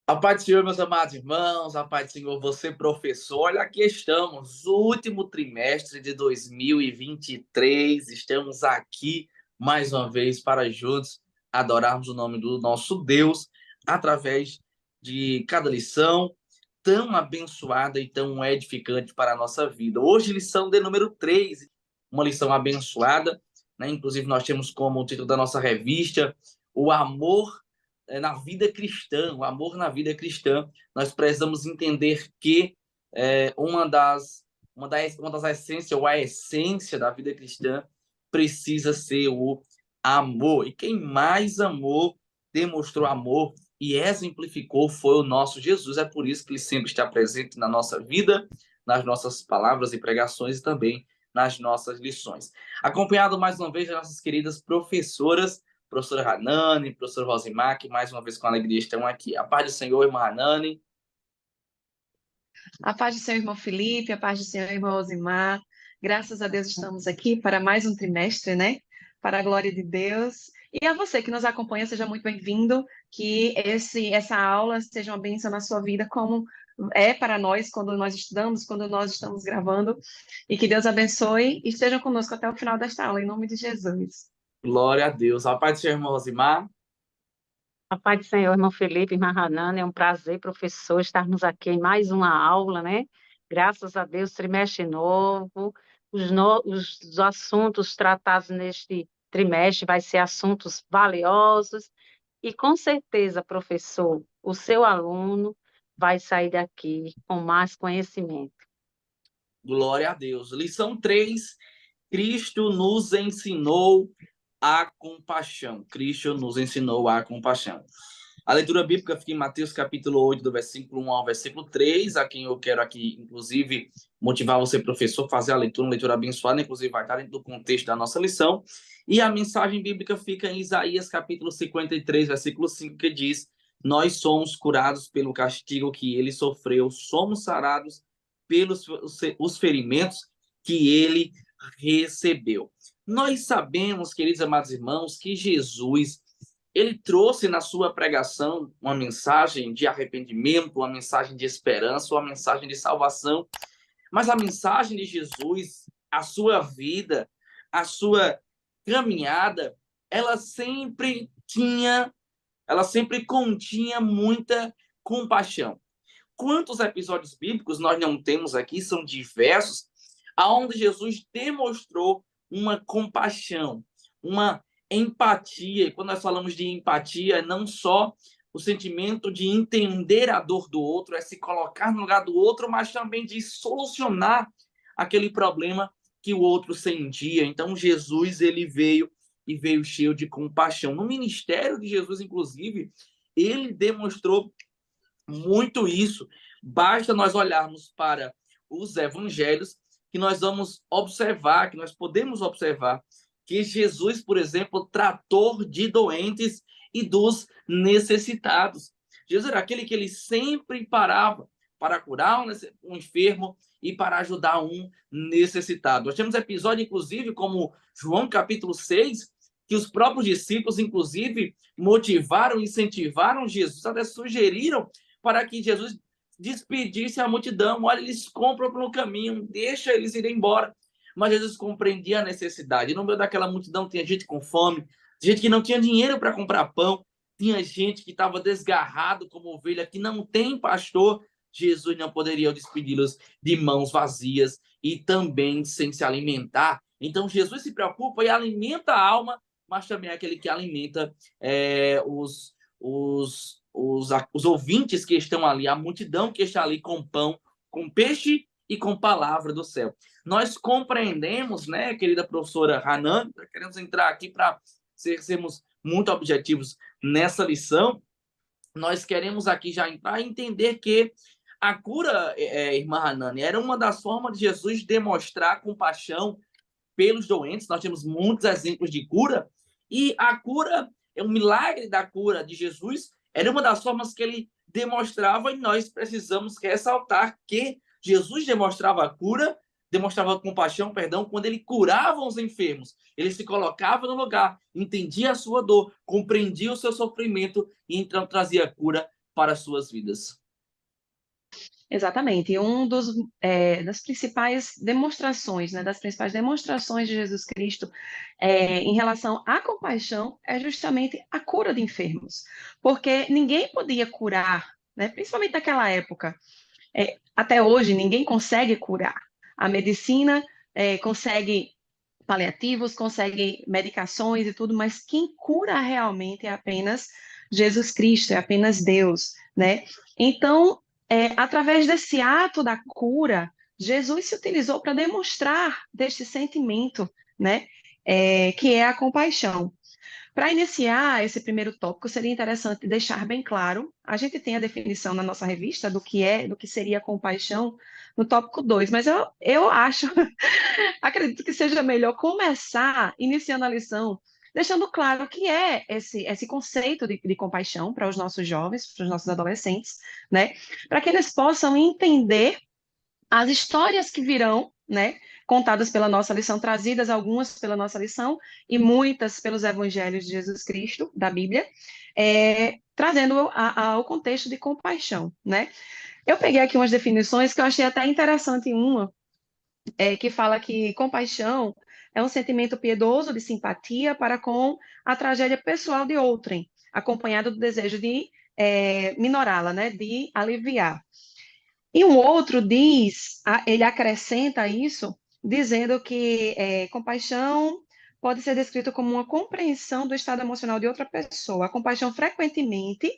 A paz do Senhor, meus amados irmãos, a paz do Senhor, você professor. Olha, aqui estamos, último trimestre de 2023. Estamos aqui mais uma vez para juntos adorarmos o nome do nosso Deus através de cada lição tão abençoada e tão edificante para a nossa vida. Hoje, lição de número 3, uma lição abençoada, né? Inclusive, nós temos como título da nossa revista o amor na vida cristã, o amor na vida cristã. Nós precisamos entender que uma das essências, ou a essência da vida cristã, precisa ser o amor. E quem mais amou, demonstrou amor e exemplificou foi o nosso Jesus. É por isso que ele sempre está presente na nossa vida, nas nossas palavras e pregações e também nas nossas lições. Acompanhado mais uma vez das nossas queridas professoras, professora Hanani, professor Rosimar, que mais uma vez com alegria estão aqui. A paz do Senhor, irmã Hanani. A paz do Senhor, irmão Felipe, a paz do Senhor, irmão Osimar. Graças a Deus estamos aqui para mais um trimestre, né? Para a glória de Deus. E a você que nos acompanha, seja muito bem-vindo. Que essa aula seja uma bênção na sua vida, como é para nós quando nós estudamos, quando nós estamos gravando. E que Deus abençoe e esteja conosco até o final desta aula, em nome de Jesus. Glória a Deus. A paz do Senhor, irmão Rosimar. A paz do Senhor, irmão Felipe, irmã Hanana, é um prazer, professor, estarmos aqui em mais uma aula, né? Graças a Deus, trimestre novo, os assuntos tratados neste trimestre vai ser assuntos valiosos e, com certeza, professor, o seu aluno vai sair daqui com mais conhecimento. Glória a Deus. Lição 3. Cristo nos ensinou a compaixão. Cristo nos ensinou a compaixão. A leitura bíblica fica em Mateus capítulo 8, do versículo 1 ao versículo 3, a quem eu quero aqui, inclusive, motivar você, professor, a fazer a leitura, uma leitura abençoada, inclusive vai estar dentro do contexto da nossa lição. E a mensagem bíblica fica em Isaías capítulo 53, versículo 5, que diz: nós somos curados pelo castigo que ele sofreu, somos sarados pelos os ferimentos que ele recebeu. Nós sabemos, queridos amados irmãos, que Jesus ele trouxe na sua pregação uma mensagem de arrependimento, uma mensagem de esperança, uma mensagem de salvação. Mas a mensagem de Jesus, a sua vida, a sua caminhada, ela sempre continha muita compaixão. Quantos episódios bíblicos nós não temos aqui, são diversos, aonde Jesus demonstrou uma compaixão, uma empatia. E quando nós falamos de empatia, não só o sentimento de entender a dor do outro, é se colocar no lugar do outro, mas também de solucionar aquele problema que o outro sentia. Então Jesus ele veio e veio cheio de compaixão. No ministério de Jesus, inclusive, ele demonstrou muito isso. Basta nós olharmos para os evangelhos que nós vamos observar, que nós podemos observar que Jesus, por exemplo, tratou de doentes e dos necessitados. Jesus era aquele que ele sempre parava para curar um enfermo e para ajudar um necessitado. Nós temos episódio, inclusive, como João capítulo 6, que os próprios discípulos, inclusive, motivaram, incentivaram Jesus, até sugeriram para que Jesus despedisse a multidão. Olha, eles compram pelo caminho, deixa eles irem embora. Mas Jesus compreendia a necessidade. No meio daquela multidão tinha gente com fome, gente que não tinha dinheiro para comprar pão, tinha gente que estava desgarrado como ovelha, que não tem pastor. Jesus não poderia despedi-los de mãos vazias e também sem se alimentar. Então Jesus se preocupa e alimenta a alma, mas também é aquele que alimenta os ouvintes que estão ali, a multidão que está ali com pão, com peixe e com palavra do céu. Nós compreendemos, né, querida professora Hanan, queremos entrar aqui para sermos muito objetivos nessa lição. Nós queremos aqui já entrar e entender que a cura, irmã Hanani, era uma das formas de Jesus demonstrar compaixão pelos doentes. Nós temos muitos exemplos de cura, e a cura, o milagre da cura de Jesus, era uma das formas que ele demonstrava, e nós precisamos ressaltar que Jesus demonstrava cura, demonstrava compaixão, perdão, quando ele curava os enfermos. Ele se colocava no lugar, entendia a sua dor, compreendia o seu sofrimento e então trazia cura para as suas vidas. Exatamente. E das principais demonstrações, né, das principais demonstrações de Jesus Cristo em relação à compaixão é justamente a cura de enfermos. Porque ninguém podia curar, né, principalmente naquela época. Até hoje, ninguém consegue curar. A medicina consegue paliativos, consegue medicações e tudo, mas quem cura realmente é apenas Jesus Cristo, é apenas Deus, né? Então, através desse ato da cura, Jesus se utilizou para demonstrar deste sentimento, né? Que é a compaixão. Para iniciar esse primeiro tópico, seria interessante deixar bem claro, a gente tem a definição na nossa revista do que seria compaixão no tópico 2, mas eu acho, acredito que seja melhor começar iniciando a lição, deixando claro o que é esse conceito de compaixão para os nossos jovens, para os nossos adolescentes, né? Para que eles possam entender as histórias que virão, né, contadas pela nossa lição, trazidas algumas pela nossa lição e muitas pelos evangelhos de Jesus Cristo, da Bíblia, trazendo ao contexto de compaixão, né? Eu peguei aqui umas definições que eu achei até interessante uma, que fala que compaixão é um sentimento piedoso de simpatia para com a tragédia pessoal de outrem, acompanhado do desejo de minorá-la, né, de aliviar. E um outro ele acrescenta isso, dizendo que compaixão pode ser descrito como uma compreensão do estado emocional de outra pessoa. A compaixão frequentemente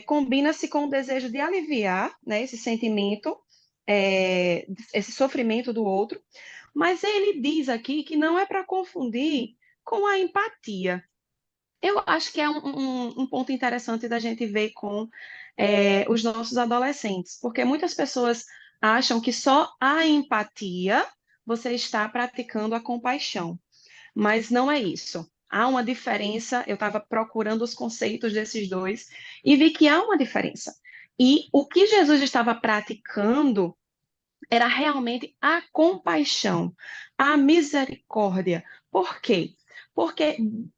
combina-se com o desejo de aliviar, né, esse sentimento, esse sofrimento do outro, mas ele diz aqui que não é para confundir com a empatia. Eu acho que é um ponto interessante da gente ver com os nossos adolescentes, porque muitas pessoas acham que só a empatia você está praticando a compaixão, mas não é isso. Há uma diferença, eu estava procurando os conceitos desses dois e vi que há uma diferença. E o que Jesus estava praticando era realmente a compaixão, a misericórdia. Por quê? Porque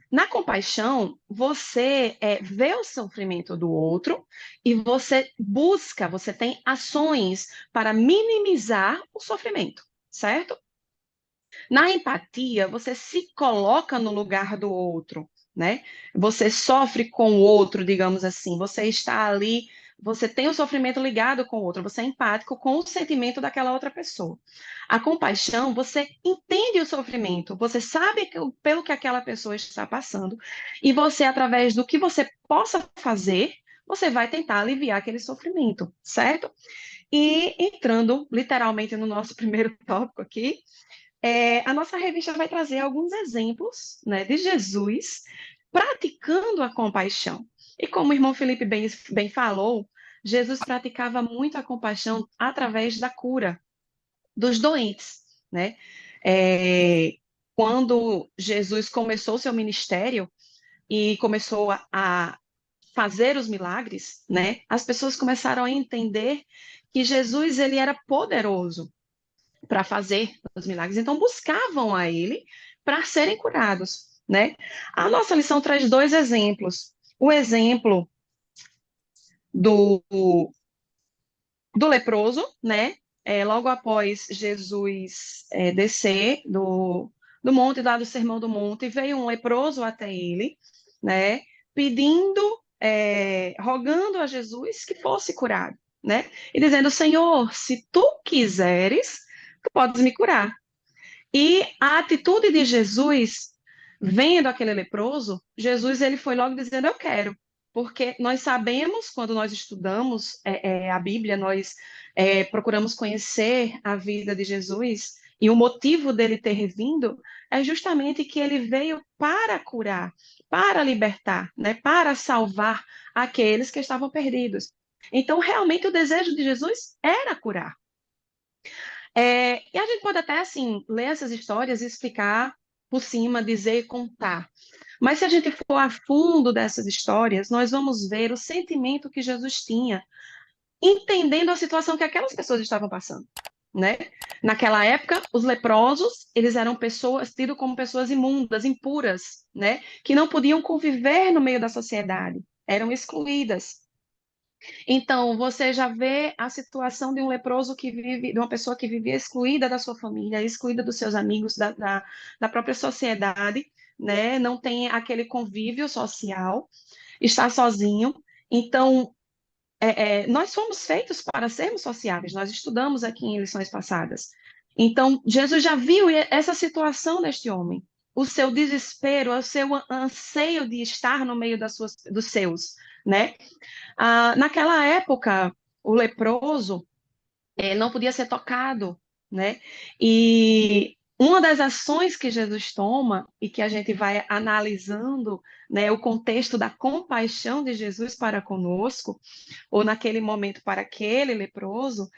na compaixão, você vê o sofrimento do outro e você busca, você tem ações para minimizar o sofrimento, certo? Na empatia, você se coloca no lugar do outro, né? Você sofre com o outro, digamos assim. Você está ali, você tem o sofrimento ligado com o outro, você é empático com o sentimento daquela outra pessoa. A compaixão, você entende o sofrimento, você sabe pelo que aquela pessoa está passando, e você, através do que você possa fazer, você vai tentar aliviar aquele sofrimento, certo? E entrando literalmente no nosso primeiro tópico aqui, a nossa revista vai trazer alguns exemplos, né, de Jesus praticando a compaixão. E como o irmão Felipe bem falou, Jesus praticava muito a compaixão através da cura dos doentes, né? Quando Jesus começou seu ministério e começou a fazer os milagres, né? As pessoas começaram a entender que Jesus ele era poderoso para fazer os milagres, então buscavam a ele para serem curados, né? A nossa lição traz dois exemplos. O exemplo do, do leproso, né? Logo após Jesus descer do monte, lá do Sermão do Monte, veio um leproso até ele, né? Pedindo, rogando a Jesus que fosse curado, né? E dizendo, Senhor, se tu quiseres, tu podes me curar. E a atitude de Jesus, vendo aquele leproso, Jesus ele foi logo dizendo, eu quero. Porque nós sabemos, quando nós estudamos a Bíblia, nós procuramos conhecer a vida de Jesus, e o motivo dele ter vindo é justamente que ele veio para curar, para libertar, né, para salvar aqueles que estavam perdidos. Então, realmente, o desejo de Jesus era curar. E a gente pode até, assim, ler essas histórias e explicar por cima, dizer, contar. Mas se a gente for a fundo dessas histórias, nós vamos ver o sentimento que Jesus tinha, entendendo a situação que aquelas pessoas estavam passando, né? Naquela época, os leprosos, eles eram pessoas tidos como pessoas imundas, impuras, né? Que não podiam conviver no meio da sociedade, eram excluídas. Então, você já vê a situação de um leproso que vive, de uma pessoa que vivia excluída da sua família, excluída dos seus amigos, da própria sociedade, né? Não tem aquele convívio social, está sozinho. Então, nós fomos feitos para sermos sociáveis, nós estudamos aqui em lições passadas. Então, Jesus já viu essa situação deste homem, o seu desespero, o seu anseio de estar no meio dos seus, né? Naquela época, o leproso não podia ser tocado, né? E uma das ações que Jesus toma e que a gente vai analisando, né, o contexto da compaixão de Jesus para conosco, ou naquele momento para aquele leproso,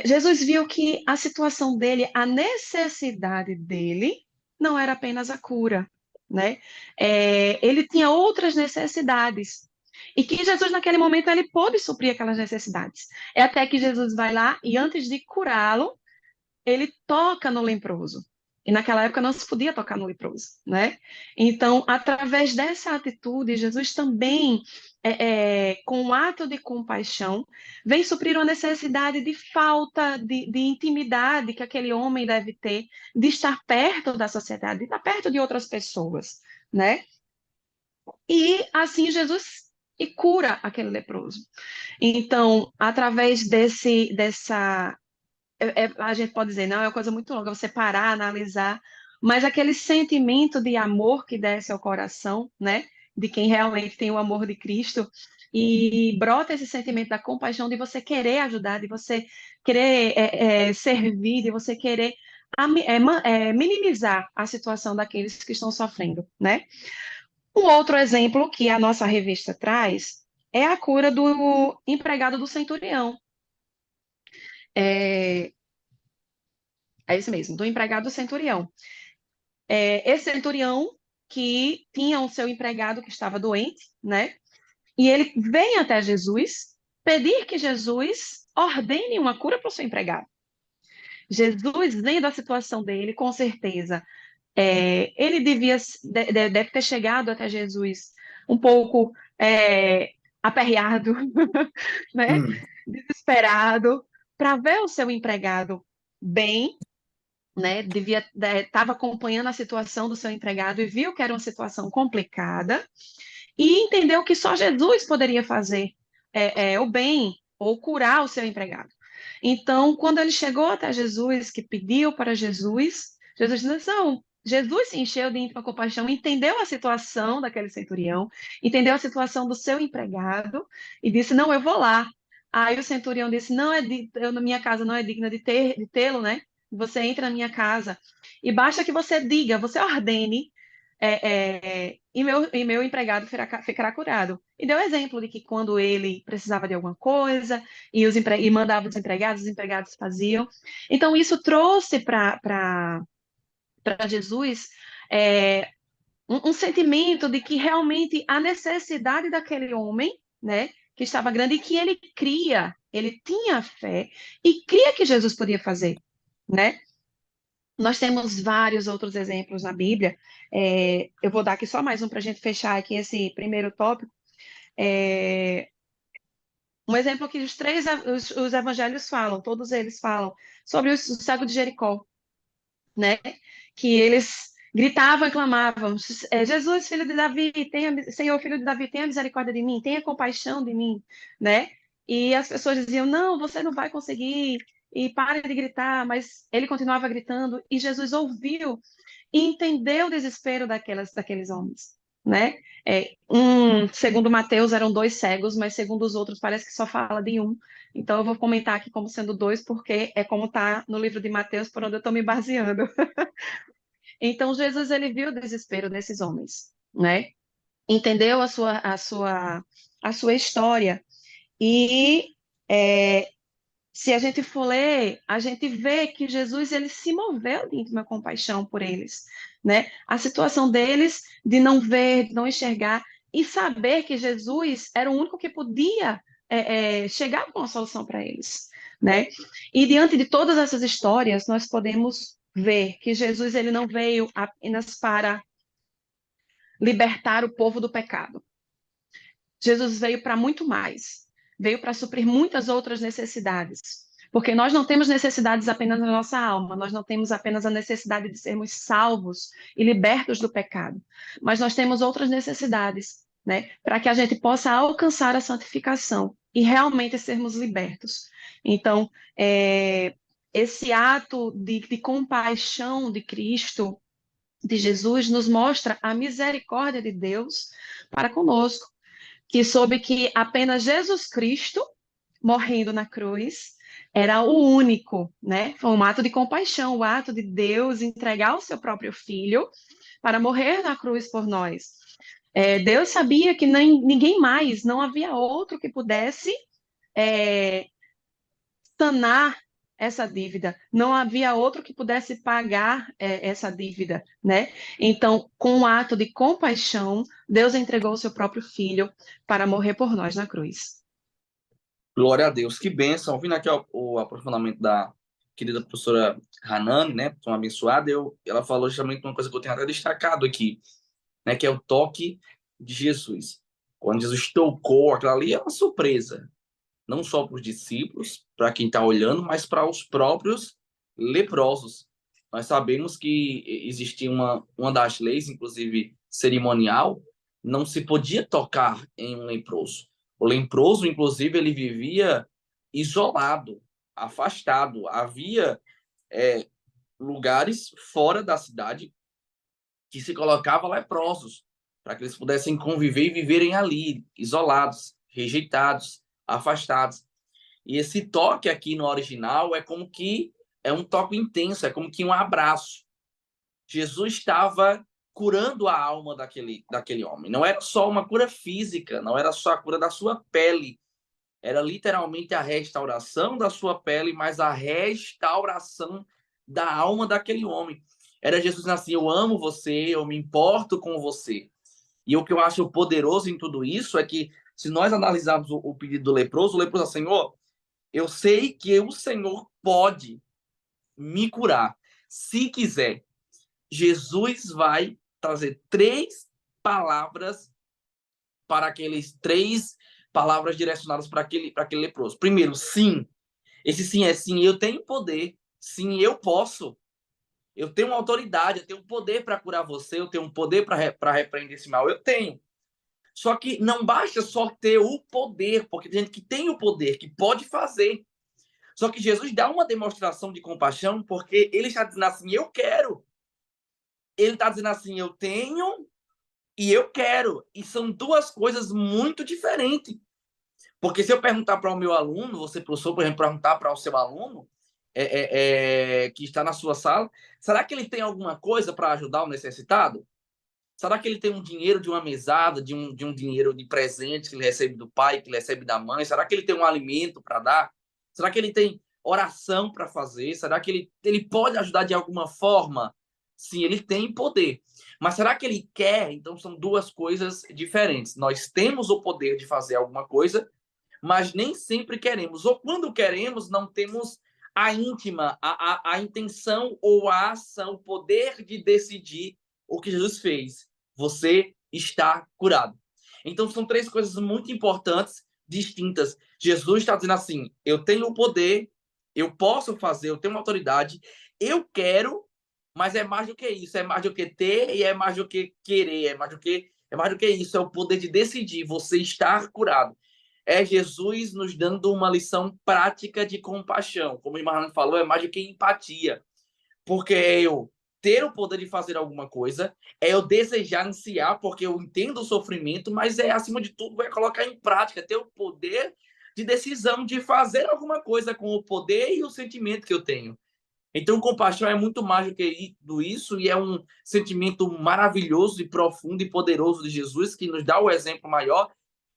Jesus viu que a situação dele, a necessidade dele, não era apenas a cura, né? Ele tinha outras necessidades. E que Jesus, naquele momento, ele pôde suprir aquelas necessidades. É até que Jesus vai lá e, antes de curá-lo, ele toca no leproso. E naquela época não se podia tocar no leproso, né? Então, através dessa atitude, Jesus também, com um ato de compaixão, vem suprir uma necessidade de falta de intimidade que aquele homem deve ter, de estar perto da sociedade, de estar perto de outras pessoas, né? E assim Jesus cura aquele leproso. Então, através dessa a gente pode dizer, não, é uma coisa muito longa, você parar, analisar, mas aquele sentimento de amor que desce ao coração, né, de quem realmente tem o amor de Cristo, e brota esse sentimento da compaixão, de você querer ajudar, de você querer servir, de você querer minimizar a situação daqueles que estão sofrendo, né? Um outro exemplo que a nossa revista traz é a cura do empregado do centurião. É, É isso mesmo, do empregado centurião. Esse centurião que tinha o seu empregado que estava doente, né? E ele vem até Jesus pedir que Jesus ordene uma cura para o seu empregado. Jesus, vendo a situação dele, com certeza, ele deve ter chegado até Jesus um pouco aperreado, né? Hum. Desesperado, para ver o seu empregado bem, né, estava acompanhando a situação do seu empregado e viu que era uma situação complicada e entendeu que só Jesus poderia fazer o bem ou curar o seu empregado. Então, quando ele chegou até Jesus, que pediu para Jesus, Jesus disse, não, Jesus se encheu de íntima compaixão, entendeu a situação daquele centurião, entendeu a situação do seu empregado e disse, não, eu vou lá. Aí o centurião disse, não eu na minha casa não é digna de tê-lo, né? Você entra na minha casa e basta que você diga, você ordene e meu empregado ficará curado. E deu exemplo de que quando ele precisava de alguma coisa e mandava os empregados faziam. Então, isso trouxe para Jesus um sentimento de que realmente a necessidade daquele homem, né, que estava grande e que ele tinha fé e cria que Jesus podia fazer, né? Nós temos vários outros exemplos na Bíblia. Eu vou dar aqui só mais um para a gente fechar aqui esse primeiro tópico. É, um exemplo que os evangelhos falam, todos eles falam, sobre o cego de Jericó, né? Que eles gritavam e clamavam: Jesus, filho de Davi, Senhor, filho de Davi, tenha misericórdia de mim, tenha compaixão de mim, né? E as pessoas diziam: não, você não vai conseguir, e pare de gritar, mas ele continuava gritando, e Jesus ouviu e entendeu o desespero daqueles homens, né? Segundo Mateus, eram dois cegos, mas segundo os outros, parece que só fala de um. Então, eu vou comentar aqui como sendo dois, porque é como está no livro de Mateus, por onde eu estou me baseando. Então, Jesus, ele viu o desespero desses homens, né? Entendeu a sua história. E se a gente for ler, a gente vê que Jesus ele se moveu de íntima compaixão por eles, né? A situação deles de não ver, de não enxergar e saber que Jesus era o único que podia chegar com a solução para eles, né? E diante de todas essas histórias, nós podemos ver que Jesus ele não veio apenas para libertar o povo do pecado. Jesus veio para muito mais. veio para suprir muitas outras necessidades. Porque nós não temos necessidades apenas na nossa alma, nós não temos apenas a necessidade de sermos salvos e libertos do pecado, mas nós temos outras necessidades, né, para que a gente possa alcançar a santificação e realmente sermos libertos. Então, esse ato de compaixão de Cristo, de Jesus, nos mostra a misericórdia de Deus para conosco, que soube que apenas Jesus Cristo, morrendo na cruz, era o único, né? Foi um ato de compaixão, o ato de Deus entregar o seu próprio filho para morrer na cruz por nós. Deus sabia que ninguém mais, não havia outro que pudesse sanar essa dívida, não havia outro que pudesse pagar essa dívida, né? Então, com um ato de compaixão, Deus entregou o seu próprio filho para morrer por nós na cruz. Glória a Deus, que bênção. Ouvindo aqui o aprofundamento da querida professora Hanani, né, tão abençoada, ela falou justamente uma coisa que eu tenho até destacado aqui, né, que é o toque de Jesus. Quando Jesus tocou, aquilo ali é uma surpresa, não só para os discípulos, para quem está olhando, mas para os próprios leprosos. Nós sabemos que existia uma das leis, inclusive cerimonial, não se podia tocar em um leproso. O leproso, inclusive, ele vivia isolado, afastado. Havia lugares fora da cidade que se colocava leprosos, para que eles pudessem conviver e viverem ali, isolados, rejeitados, afastados. E esse toque aqui no original é como que é um toque intenso, é como que um abraço. Jesus estava curando a alma daquele homem. Não era só uma cura física, não era só a cura da sua pele. Era literalmente a restauração da sua pele, mas a restauração da alma daquele homem. Era Jesus dizendo assim, eu amo você, eu me importo com você. E o que eu acho poderoso em tudo isso é que, se nós analisarmos o pedido do leproso, o leproso diz, Senhor, eu sei que o Senhor pode me curar, se quiser. Jesus vai trazer 3 palavras para aqueles 3 palavras direcionadas para aquele leproso. Primeiro, sim. Esse sim é sim, eu tenho poder. Sim, eu posso. Eu tenho autoridade, eu tenho poder para curar você, eu tenho um poder para repreender esse mal. Eu tenho. Só que não basta só ter o poder, porque tem gente que tem o poder, que pode fazer. Só que Jesus dá uma demonstração de compaixão, porque ele está dizendo assim, eu quero. Ele está dizendo assim, eu tenho e eu quero. E são 2 coisas muito diferentes. Porque se eu perguntar para o meu aluno, você, professor, por exemplo, perguntar para o seu aluno que está na sua sala, será que ele tem alguma coisa para ajudar o necessitado? Será que ele tem um dinheiro de uma mesada, de um dinheiro de presente que ele recebe do pai, que ele recebe da mãe? Será que ele tem um alimento para dar? Será que ele tem oração para fazer? Será que ele pode ajudar de alguma forma? Sim, ele tem poder. Mas será que ele quer? Então são 2 coisas diferentes. Nós temos o poder de fazer alguma coisa, mas nem sempre queremos. Ou quando queremos, não temos a íntima, a intenção ou a ação, o poder de decidir o que Jesus fez. Você está curado. Então são 3 coisas muito importantes, distintas. Jesus está dizendo assim, eu tenho o poder, eu posso fazer, eu tenho uma autoridade, eu quero, mas é mais do que isso, é mais do que ter e é mais do que querer, é mais do que isso, é o poder de decidir, você estar curado. É Jesus nos dando uma lição prática de compaixão. Como o irmão falou, é mais do que empatia. Porque é eu ter o poder de fazer alguma coisa, é eu desejar ansiar, porque eu entendo o sofrimento, mas acima de tudo, é colocar em prática, ter o poder de decisão de fazer alguma coisa com o poder e o sentimento que eu tenho. Então, compaixão é muito mais do que isso, e é um sentimento maravilhoso e profundo e poderoso de Jesus, que nos dá o exemplo maior,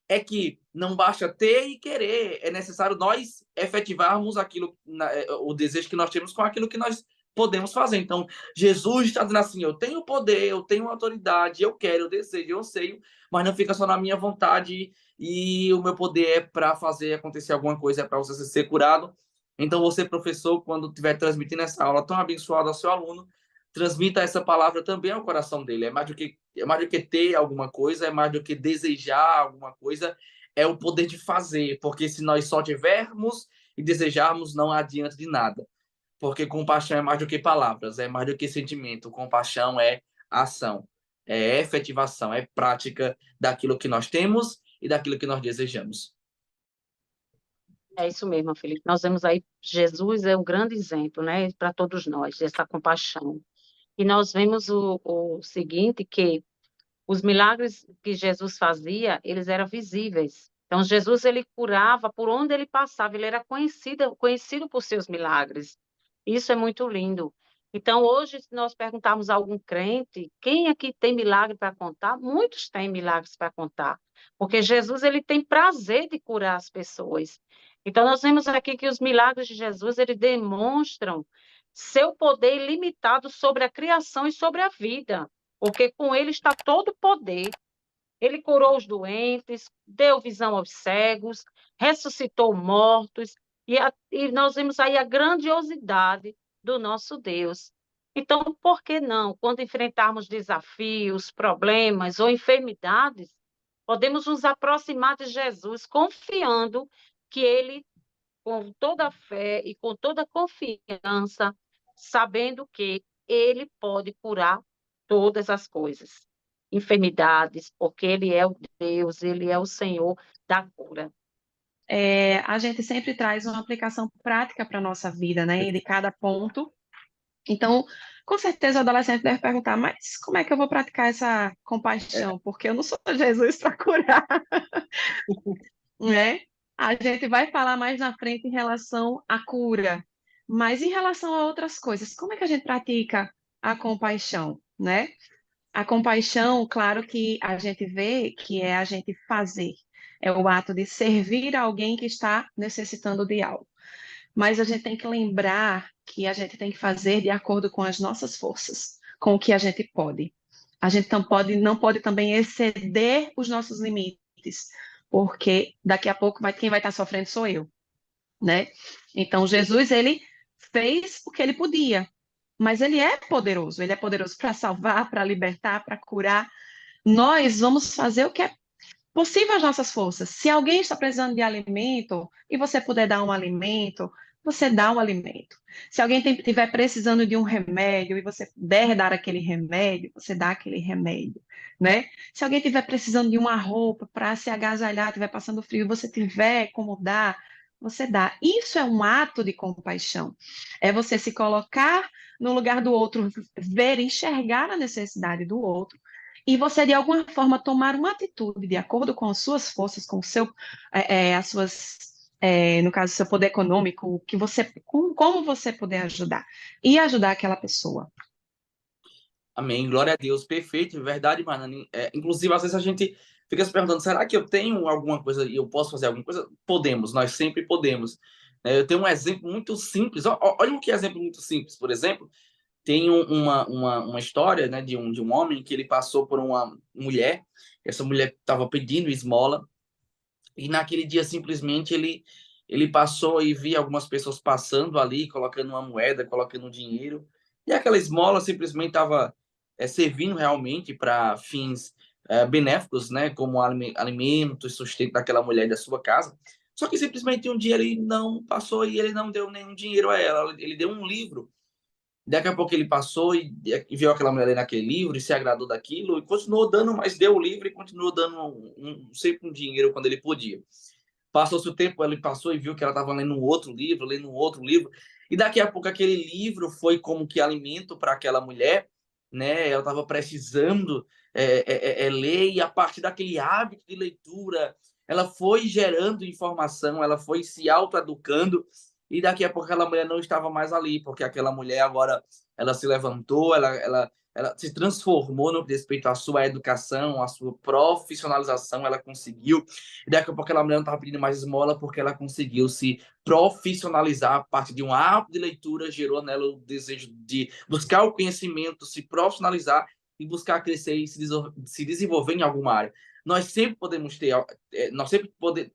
é que não basta ter e querer, é necessário nós efetivarmos o desejo que nós temos com aquilo que nós podemos fazer. Então, Jesus está dizendo assim, eu tenho poder, eu tenho autoridade, eu quero, eu desejo, eu sei, mas não fica só na minha vontade e o meu poder é para fazer acontecer alguma coisa, é para você ser curado. Então, você, professor, quando estiver transmitindo essa aula tão abençoada ao seu aluno, transmita essa palavra também ao coração dele. É mais do que ter alguma coisa, é mais do que desejar alguma coisa, é o poder de fazer, porque se nós só tivermos e desejarmos, não adianta de nada. Porque compaixão é mais do que palavras, é mais do que sentimento. Compaixão é ação, é efetivação, é prática daquilo que nós temos e daquilo que nós desejamos. É isso mesmo, Felipe. Nós vemos aí, Jesus é um grande exemplo, né, para todos nós, dessa compaixão. E nós vemos o seguinte, que os milagres que Jesus fazia, eles eram visíveis. Então, Jesus, ele curava por onde ele passava, ele era conhecido por seus milagres. Isso é muito lindo. Então, hoje, se nós perguntarmos a algum crente, quem aqui tem milagre para contar? Muitos têm milagres para contar, porque Jesus, ele tem prazer de curar as pessoas. Então, nós vemos aqui que os milagres de Jesus, eles demonstram seu poder ilimitado sobre a criação e sobre a vida, porque com ele está todo o poder. Ele curou os doentes, deu visão aos cegos, ressuscitou mortos, e nós vemos aí a grandiosidade do nosso Deus. Então, por que não, quando enfrentarmos desafios, problemas ou enfermidades, podemos nos aproximar de Jesus, confiando que Ele, com toda a fé e com toda a confiança, sabendo que Ele pode curar todas as coisas, enfermidades, porque Ele é o Deus, Ele é o Senhor da cura. A gente sempre traz uma aplicação prática para a nossa vida, né? De cada ponto. Então, com certeza o adolescente deve perguntar, mas como é que eu vou praticar essa compaixão? Porque eu não sou Jesus para curar, né? A gente vai falar mais na frente em relação à cura, mas em relação a outras coisas, como é que a gente pratica a compaixão, né? A compaixão, claro que a gente vê que é a gente fazer, é o ato de servir alguém que está necessitando de algo. Mas a gente tem que lembrar que a gente tem que fazer de acordo com as nossas forças, com o que a gente pode. A gente não pode também exceder os nossos limites, porque daqui a pouco quem vai estar sofrendo sou eu, né? Então Jesus, ele fez o que ele podia, mas ele é poderoso para salvar, para libertar, para curar. Nós vamos fazer o que é possível às nossas forças. Se alguém está precisando de alimento e você puder dar um alimento, você dá o alimento. Se alguém estiver precisando de um remédio e você puder dar aquele remédio, você dá aquele remédio, né? Se alguém estiver precisando de uma roupa para se agasalhar, estiver passando frio e você tiver como dar, você dá. Isso é um ato de compaixão. É você se colocar no lugar do outro, ver, enxergar a necessidade do outro e você, de alguma forma, tomar uma atitude de acordo com as suas forças, com o seu, as suas, no caso, seu poder econômico, como você puder ajudar, e ajudar aquela pessoa. Amém. Glória a Deus. Perfeito. Verdade, Marlene. Inclusive, às vezes a gente fica se perguntando, será que eu tenho alguma coisa e eu posso fazer alguma coisa? Podemos, nós sempre podemos. Eu tenho um exemplo muito simples. Olha que exemplo muito simples. Por exemplo, tem uma história, né, de um homem que ele passou por uma mulher. Essa mulher estava pedindo esmola e naquele dia simplesmente ele passou e via algumas pessoas passando ali, colocando uma moeda, colocando um dinheiro, e aquela esmola simplesmente estava servindo realmente para fins benéficos, né, como alimento e sustento daquela mulher e da sua casa. Só que simplesmente um dia ele não passou e ele não deu nenhum dinheiro a ela, ele deu um livro. Daqui a pouco ele passou e viu aquela mulher ali naquele livro e se agradou daquilo e continuou dando, mas deu o livro e continuou dando sempre um dinheiro quando ele podia. Passou-se o tempo, ele passou e viu que ela estava lendo um outro livro, e daqui a pouco aquele livro foi como que alimento para aquela mulher, né? Ela estava precisando ler, e a partir daquele hábito de leitura, ela foi gerando informação, ela foi se autoeducando, e daqui a pouco aquela mulher não estava mais ali, porque aquela mulher agora, ela se levantou, ela se transformou no respeito à sua educação, à sua profissionalização, ela conseguiu. E daqui a pouco aquela mulher não estava pedindo mais esmola porque ela conseguiu se profissionalizar a partir de um hábito de leitura, gerou nela o desejo de buscar o conhecimento, se profissionalizar e buscar crescer e se desenvolver em alguma área. Nós sempre podemos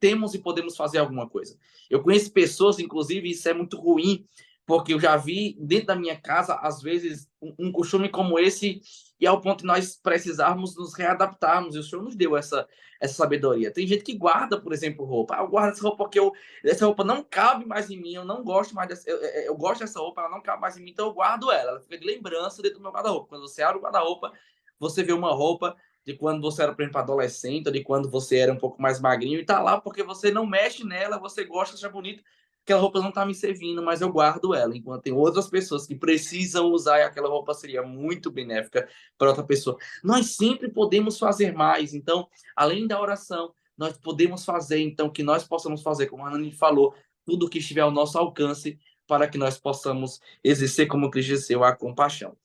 temos e podemos fazer alguma coisa. Eu conheço pessoas, inclusive, isso é muito ruim, porque eu já vi dentro da minha casa, às vezes, um costume como esse e ao ponto de nós precisarmos nos readaptarmos. E o Senhor nos deu essa sabedoria. Tem gente que guarda, por exemplo, roupa. Eu guardo essa roupa porque essa roupa não cabe mais em mim, eu não gosto mais dessa. Eu gosto dessa roupa, ela não cabe mais em mim, então eu guardo ela. Ela fica de lembrança dentro do meu guarda-roupa. Quando você abre o guarda-roupa, você vê uma roupa de quando você era, por exemplo, adolescente, ou de quando você era um pouco mais magrinho, e tá lá porque você não mexe nela, você gosta, acha bonita. Aquela roupa não tá me servindo, mas eu guardo ela. Enquanto tem outras pessoas que precisam usar e aquela roupa seria muito benéfica para outra pessoa. Nós sempre podemos fazer mais. Então, além da oração, nós podemos fazer, então, que nós possamos fazer, como a Anani falou, tudo o que estiver ao nosso alcance para que nós possamos exercer como Cristo exerceu a compaixão.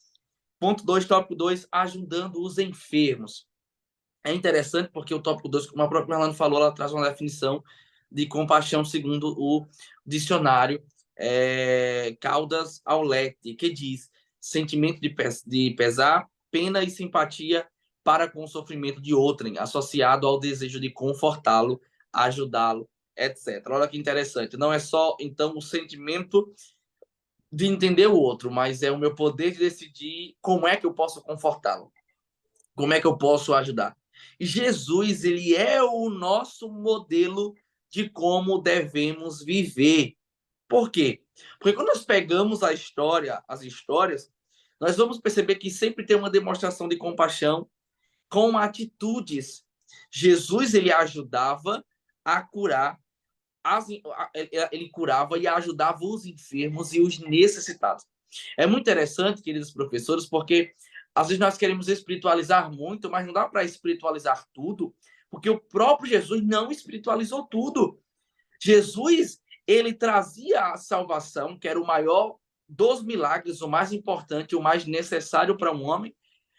Ponto 2, tópico 2, ajudando os enfermos. É interessante porque o tópico 2, como a própria Melanie falou, ela traz uma definição de compaixão segundo o dicionário Caldas Aulete, que diz sentimento de pesar, pena e simpatia para com o sofrimento de outrem, associado ao desejo de confortá-lo, ajudá-lo, etc. Olha que interessante. Não é só, então, o sentimento de entender o outro, mas é o meu poder de decidir como é que eu posso confortá-lo, como é que eu posso ajudar. Jesus, ele é o nosso modelo de como devemos viver. Por quê? Porque quando nós pegamos as histórias, nós vamos perceber que sempre tem uma demonstração de compaixão com atitudes. Jesus, ele ajudava a curar, ele curava e ajudava os enfermos e os necessitados. É muito interessante, queridos professores, porque às vezes nós queremos espiritualizar muito, mas não dá para espiritualizar tudo, porque o próprio Jesus não espiritualizou tudo. Jesus, ele trazia a salvação, que era o maior dos milagres, o mais importante, o mais necessário para um homem,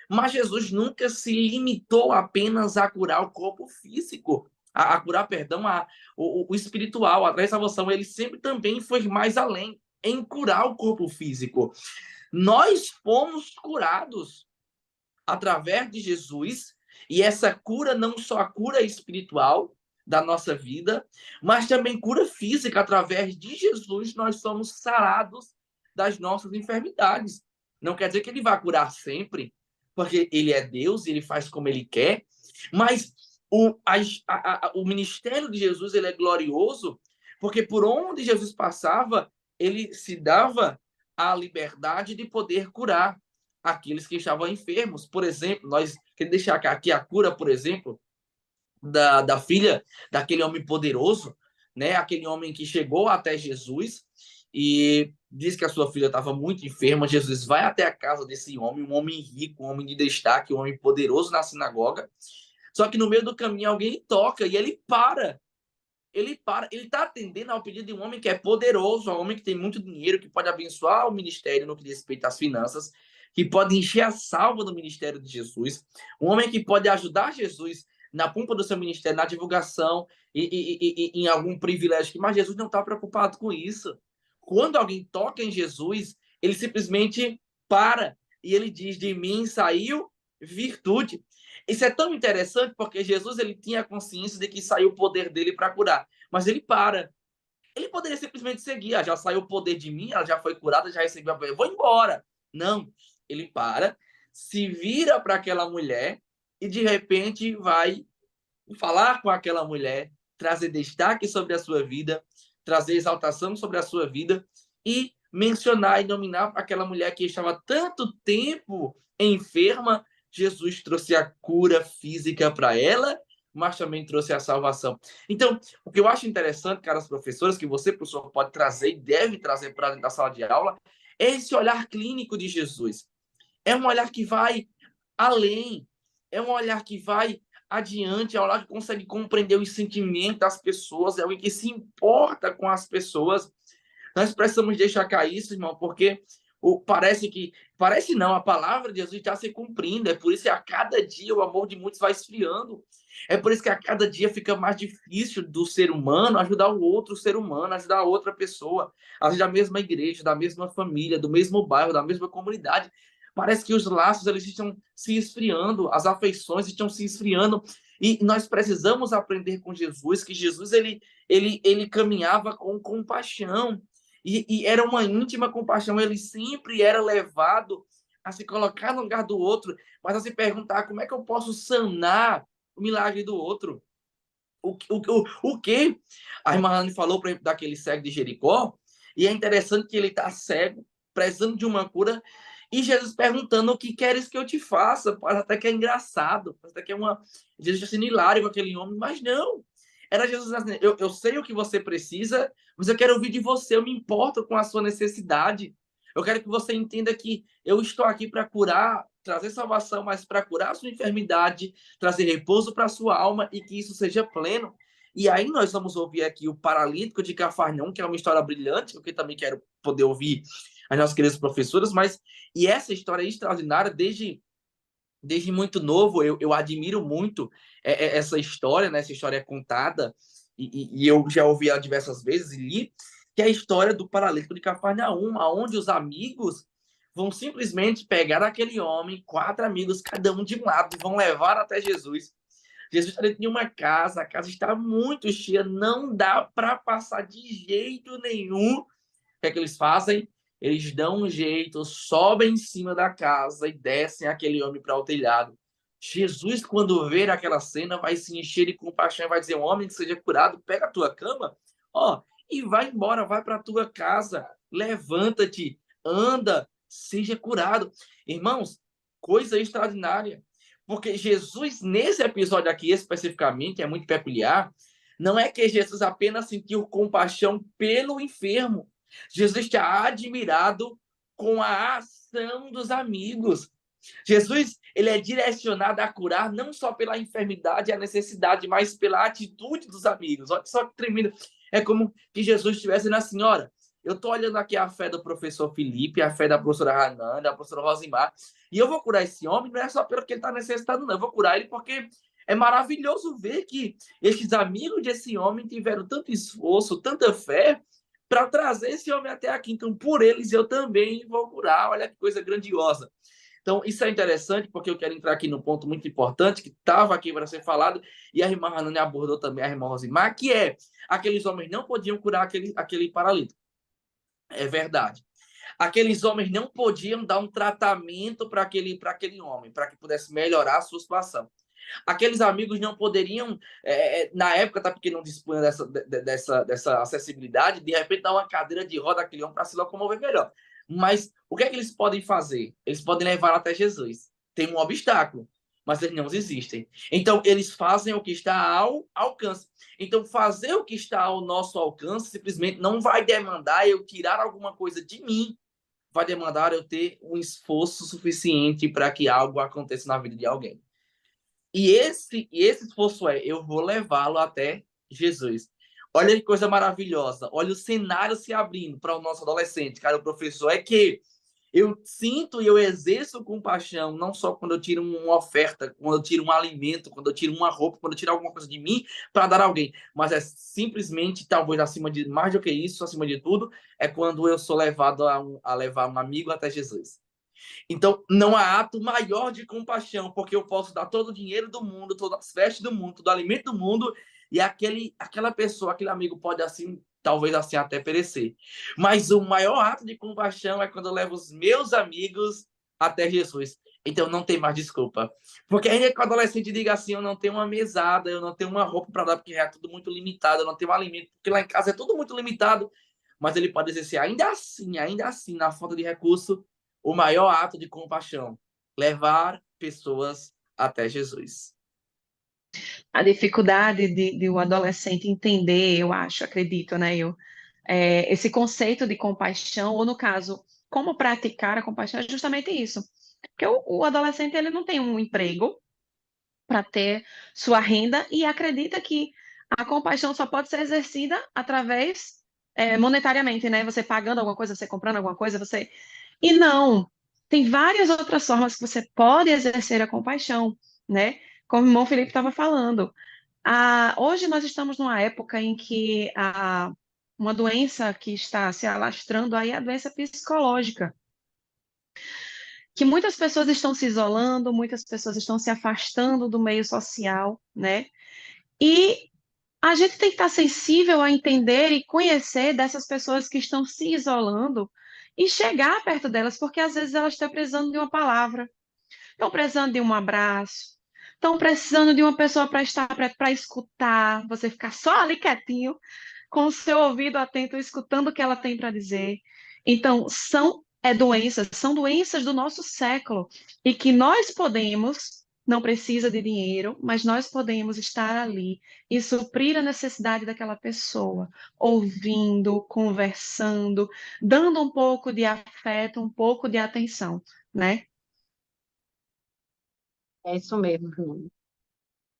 mas Jesus nunca se limitou apenas a curar o corpo físico, a curar, perdão, o espiritual, através da salvação. Ele sempre também foi mais além, em curar o corpo físico. Nós fomos curados através de Jesus, e essa cura não só a cura espiritual da nossa vida, mas também cura física. Através de Jesus, nós somos sarados das nossas enfermidades. Não quer dizer que ele vai curar sempre, porque ele é Deus, ele faz como ele quer, mas o ministério de Jesus, ele é glorioso, porque por onde Jesus passava, ele se dava a liberdade de poder curar aqueles que estavam enfermos. Por exemplo, nós queremos deixar aqui a cura, por exemplo, da filha daquele homem poderoso, né? Aquele homem que chegou até Jesus e diz que a sua filha estava muito enferma. Jesus vai até a casa desse homem, um homem rico, um homem de destaque, um homem poderoso na sinagoga. Só que no meio do caminho alguém toca e ele para. Ele está atendendo ao pedido de um homem que é poderoso, um homem que tem muito dinheiro, que pode abençoar o ministério no que diz respeito às finanças, que pode encher a salva do ministério de Jesus, um homem que pode ajudar Jesus na pompa do seu ministério, na divulgação e em algum privilégio. Mas Jesus não está preocupado com isso. Quando alguém toca em Jesus, ele simplesmente para e ele diz: de mim saiu virtude. Isso é tão interessante porque Jesus, ele tinha consciência de que saiu o poder dele para curar, mas ele para. Ele poderia simplesmente seguir: já saiu o poder de mim, ela já foi curada, já recebeu a poder, eu vou embora. Não, ele para, se vira para aquela mulher e de repente vai falar com aquela mulher, trazer destaque sobre a sua vida, trazer exaltação sobre a sua vida e mencionar e nominar aquela mulher que estava tanto tempo enferma. Jesus trouxe a cura física para ela, mas também trouxe a salvação. Então, o que eu acho interessante, caras professores, que você, professor, pode trazer e deve trazer para dentro da sala de aula, é esse olhar clínico de Jesus. É um olhar que vai além, é um olhar que vai adiante, é um olhar que consegue compreender os sentimentos das pessoas, é alguém que se importa com as pessoas. Nós precisamos deixar cair isso, irmão, porque parece não, a palavra de Jesus está se cumprindo. É por isso que a cada dia o amor de muitos vai esfriando. É por isso que a cada dia fica mais difícil do ser humano ajudar o outro ser humano, ajudar a outra pessoa, ajudar a mesma igreja, da mesma família, do mesmo bairro, da mesma comunidade. Parece que os laços eles estão se esfriando, as afeições estão se esfriando. E nós precisamos aprender com Jesus, que Jesus ele caminhava com compaixão. E era uma íntima compaixão, ele sempre era levado a se colocar no lugar do outro, mas a se perguntar como é que eu posso sanar o milagre do outro. O que a irmã Anne falou, por exemplo, daquele cego de Jericó, e é interessante que ele está cego, precisando de uma cura, e Jesus perguntando: o que queres que eu te faça? Parece até que é engraçado, parece até que é uma. Jesus sendo hilário com aquele homem, mas não. Era Jesus assim: eu sei o que você precisa, mas eu quero ouvir de você, eu me importo com a sua necessidade. Eu quero que você entenda que eu estou aqui para curar, trazer salvação, mas para curar a sua enfermidade, trazer repouso para a sua alma e que isso seja pleno. E aí nós vamos ouvir aqui o paralítico de Cafarnaum, que é uma história brilhante, que eu também quero poder ouvir as nossas queridas professoras, mas e essa história é extraordinária desde muito novo. Eu admiro muito essa história, né? Essa história é contada e eu já ouvi ela diversas vezes e li, que é a história do paralítico de Cafarnaum, onde os amigos vão simplesmente pegar aquele homem, 4 amigos, cada um de um lado, e vão levar até Jesus. Jesus está dentro de uma casa, a casa está muito cheia, não dá para passar de jeito nenhum. O que é que eles fazem? Eles dão um jeito, sobem em cima da casa e descem aquele homem para o telhado. Jesus, quando ver aquela cena, vai se encher de compaixão e vai dizer: um homem que seja curado, pega a tua cama, ó, e vai embora, vai para a tua casa, levanta-te, anda, seja curado. Irmãos, coisa extraordinária. Porque Jesus, nesse episódio aqui especificamente, é muito peculiar. Não é que Jesus apenas sentiu compaixão pelo enfermo. Jesus está admirado com a ação dos amigos. Jesus, ele é direcionado a curar não só pela enfermidade e a necessidade, mas pela atitude dos amigos. Olha só que tremendo. É como que Jesus estivesse dizendo assim: olha, eu estou olhando aqui a fé do professor Felipe, a fé da professora Hanan, da professora Rosimar, e eu vou curar esse homem, não é só pelo que ele está necessitado, não. Eu vou curar ele porque é maravilhoso ver que estes amigos desse homem tiveram tanto esforço, tanta fé, para trazer esse homem até aqui. Então, por eles, eu também vou curar. Olha que coisa grandiosa. Então, isso é interessante, porque eu quero entrar aqui num ponto muito importante, que estava aqui para ser falado, e a irmã Hanani abordou também, a irmã Rosimar, que é: aqueles homens não podiam curar aquele paralítico. É verdade. Aqueles homens não podiam dar um tratamento para aquele homem, para que pudesse melhorar a sua situação. Aqueles amigos não poderiam, na época, tá, porque não dispunha dessa acessibilidade, de repente dar uma cadeira de roda àquele homem para se locomover melhor. Mas o que é que eles podem fazer? Eles podem levar até Jesus. Tem um obstáculo, mas eles não existem. Então, eles fazem o que está ao alcance. Então, fazer o que está ao nosso alcance simplesmente não vai demandar eu tirar alguma coisa de mim, vai demandar eu ter um esforço suficiente para que algo aconteça na vida de alguém. E esse esforço eu vou levá-lo até Jesus. Olha que coisa maravilhosa. Olha o cenário se abrindo para o nosso adolescente, cara, o professor, é que eu sinto e eu exerço compaixão, não só quando eu tiro uma oferta, quando eu tiro um alimento, quando eu tiro uma roupa, quando eu tiro alguma coisa de mim para dar a alguém, mas é simplesmente, talvez acima de mais do que isso, acima de tudo, é quando eu sou levado a levar um amigo até Jesus. Então, não há ato maior de compaixão, porque eu posso dar todo o dinheiro do mundo, todas as vestes do mundo, todo o alimento do mundo, e aquela pessoa, aquele amigo pode assim, talvez assim até perecer. Mas o maior ato de compaixão é quando eu levo os meus amigos até Jesus. Então não tem mais desculpa. Porque ainda que o adolescente diga assim: eu não tenho uma mesada, eu não tenho uma roupa para dar, porque é tudo muito limitado, eu não tenho um alimento, porque lá em casa é tudo muito limitado. Mas ele pode dizer assim: ainda assim, na falta de recurso, o maior ato de compaixão, levar pessoas até Jesus. A dificuldade de o adolescente entender, eu acho, acredito, né, esse conceito de compaixão, ou no caso, como praticar a compaixão, é justamente isso. Porque o adolescente, ele não tem um emprego para ter sua renda e acredita que a compaixão só pode ser exercida através, monetariamente, né? Você pagando alguma coisa, você comprando alguma coisa, você... E não, tem várias outras formas que você pode exercer a compaixão, né? Como o irmão Felipe estava falando. Hoje nós estamos numa época em que uma doença que está se alastrando aí é a doença psicológica, que muitas pessoas estão se isolando, muitas pessoas estão se afastando do meio social, né? E a gente tem que estar sensível a entender e conhecer dessas pessoas que estão se isolando e chegar perto delas, porque às vezes elas estão precisando de uma palavra, estão precisando de um abraço, estão precisando de uma pessoa para estar para escutar, você ficar só ali quietinho, com o seu ouvido atento, escutando o que ela tem para dizer. Então, são doenças do nosso século e que nós podemos, não precisa de dinheiro, mas nós podemos estar ali e suprir a necessidade daquela pessoa, ouvindo, conversando, dando um pouco de afeto, um pouco de atenção, né? É isso mesmo, irmão.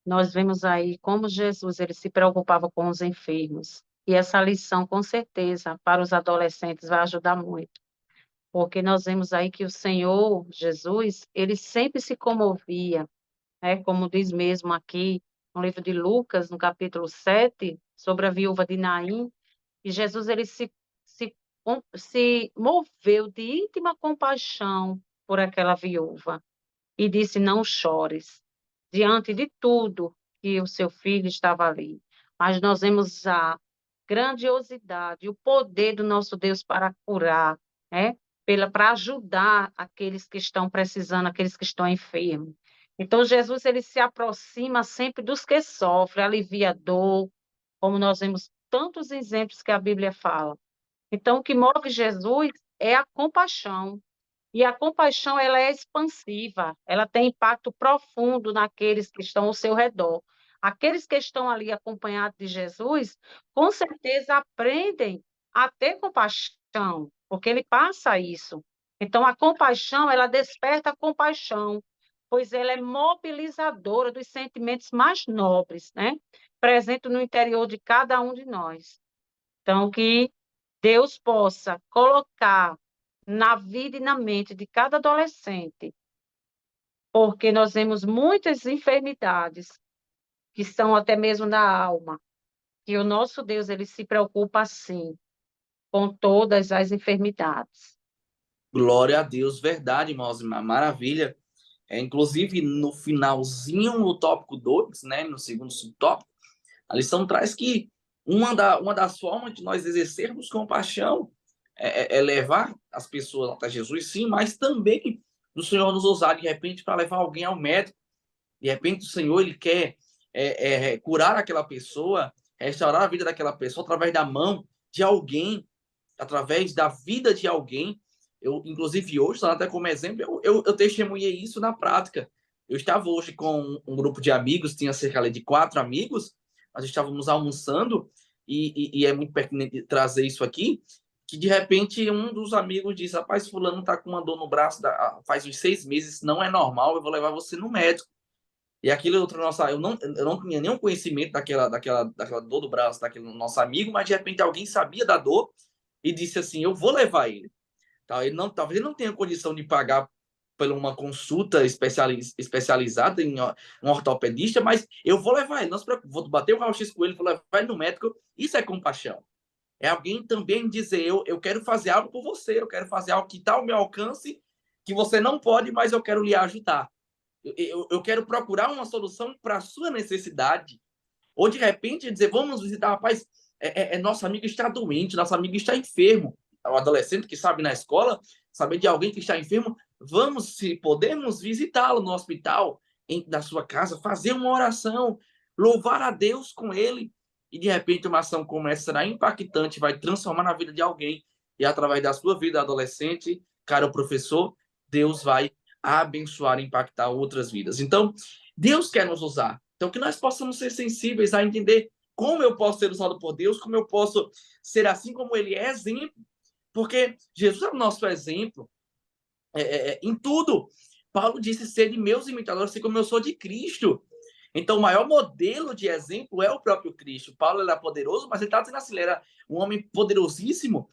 Nós vemos aí como Jesus ele se preocupava com os enfermos. E essa lição, com certeza, para os adolescentes vai ajudar muito. Porque nós vemos aí que o Senhor Jesus, ele sempre se comovia, né? Como diz mesmo aqui no livro de Lucas, no capítulo 7, sobre a viúva de Naim, e Jesus ele se moveu de íntima compaixão por aquela viúva e disse: Não chores, diante de tudo que o seu filho estava ali. Mas nós vemos a grandiosidade, o poder do nosso Deus para curar, né? Para ajudar aqueles que estão precisando, aqueles que estão enfermos. Então, Jesus ele se aproxima sempre dos que sofrem, alivia a dor, como nós vemos tantos exemplos que a Bíblia fala. Então, o que move Jesus é a compaixão. E a compaixão, ela é expansiva, ela tem impacto profundo naqueles que estão ao seu redor. Aqueles que estão ali acompanhados de Jesus, com certeza aprendem a ter compaixão, porque ele passa isso. Então, a compaixão, ela desperta a compaixão, pois ela é mobilizadora dos sentimentos mais nobres, né? Presente no interior de cada um de nós. Então, que Deus possa colocar na vida e na mente de cada adolescente, porque nós vemos muitas enfermidades que são até mesmo da alma, que o nosso Deus ele se preocupa sim com todas as enfermidades. Glória a Deus, verdade, irmãos, maravilha. Inclusive, no finalzinho, no tópico 2, né, no segundo subtópico, a lição traz que uma das formas de nós exercermos compaixão é levar as pessoas até Jesus, sim, mas também o Senhor nos usar de repente para levar alguém ao médico. De repente o Senhor ele quer curar aquela pessoa, restaurar a vida daquela pessoa através da mão de alguém, através da vida de alguém. Eu, inclusive, hoje, só até como exemplo, eu testemunhei isso na prática. Eu estava hoje com um grupo de amigos, tinha cerca de 4 amigos, nós estávamos almoçando, e é muito pertinente trazer isso aqui, que de repente um dos amigos disse: Rapaz, fulano está com uma dor no braço faz uns 6 meses, não é normal, eu vou levar você no médico. E aquilo outra nossa, eu não tinha nenhum conhecimento daquela dor do braço daquele nosso amigo, mas de repente alguém sabia da dor e disse assim: Eu vou levar ele. Tá? Talvez ele não tenha condição de pagar por uma consulta especializada em um ortopedista, mas eu vou levar ele. Não se preocupe, vou bater o raio-x com ele, vou levar ele no médico. Isso é compaixão. É alguém também dizer: eu quero fazer algo por você, eu quero fazer algo que está ao meu alcance, que você não pode, mas eu quero lhe ajudar. Eu quero procurar uma solução para a sua necessidade. Ou de repente dizer: Vamos visitar, rapaz, nosso amigo está doente, nosso amigo está enfermo. O adolescente que sabe na escola, saber de alguém que está enfermo, vamos, se podemos, visitá-lo no hospital, na sua casa, fazer uma oração, louvar a Deus com ele. E de repente uma ação como essa será impactante, vai transformar na vida de alguém. E através da sua vida, adolescente, cara, professor, Deus vai abençoar e impactar outras vidas. Então, Deus quer nos usar. Então, que nós possamos ser sensíveis a entender como eu posso ser usado por Deus, como eu posso ser assim como ele é exemplo. Porque Jesus é o nosso exemplo em tudo. Paulo disse: Ser de meus imitadores, assim como eu sou de Cristo. Então, o maior modelo de exemplo é o próprio Cristo. Paulo era poderoso, mas ele está dizendo assim: ele era um homem poderosíssimo